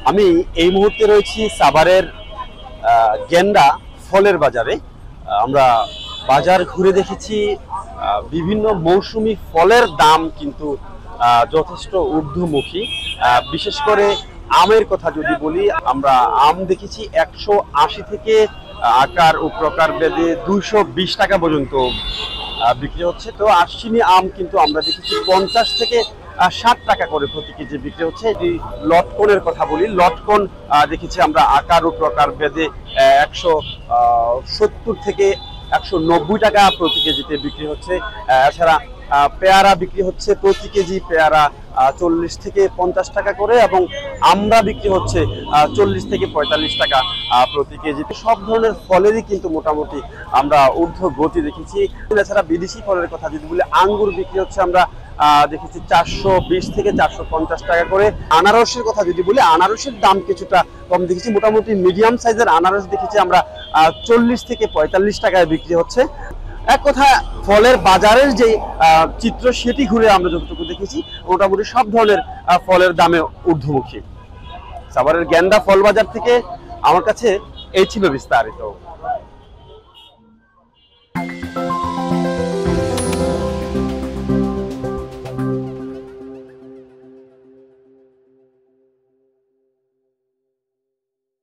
আমি এই মুহূর্তে রয়েছি সাভারের গেন্ডা ফলের বাজারে। আমরা বাজার ঘুরে দেখেছি বিভিন্ন মৌসুমী ফলের দাম কিন্তু যথেষ্ট ঊর্ধ্বমুখী। বিশেষ করে আমের কথা যদি বলি, আমরা আম দেখেছি 180 থেকে আকার ও প্রকার ভেদে 220 টাকা পর্যন্ত বিক্রি হচ্ছে। তো আশ্বিনী আম কিন্তু আমরা দেখেছি 50 থেকে 60 টাকা করে প্রতি কেজি বিক্রি হচ্ছে। যদি লটকনের কথা বলি, লটকন দেখেছি আমরা আকার ও প্রকার ভেদে 170 থেকে 190 টাকা প্রতি কেজিতে বিক্রি হচ্ছে। এছাড়া পেয়ারা বিক্রি হচ্ছে প্রতি কেজি পেয়ারা 40 থেকে 50 টাকা করে, এবং আমরা বিক্রি হচ্ছে 40 থেকে 45 টাকা প্রতি কেজিতে। সব ধরনের ফলেরই কিন্তু মোটামুটি আমরা ঊর্ধ্ব গতি দেখেছি। এছাড়া বিদেশি ফলের কথা যদি বলি, আঙ্গুর বিক্রি হচ্ছে আমরা দেখেছি 420 থেকে 450 টাকা করে। আনারসের কথা যদি বলি, আনারসের দাম কিছুটা কম দেখেছি। মোটামুটি মিডিয়াম সাইজের আনারস দেখেছি আমরা 40 থেকে 45 টাকায় বিক্রি হচ্ছে। এক কথা, ফলের বাজারের যে চিত্র সেটি ঘুরে আমরা যতটুকু দেখেছি, মোটামুটি সব ধরনের ফলের দামে ঊর্ধ্বমুখী। সাভারের গেন্ডা ফল বাজার থেকে আমার কাছে এই ছিল বিস্তারিত।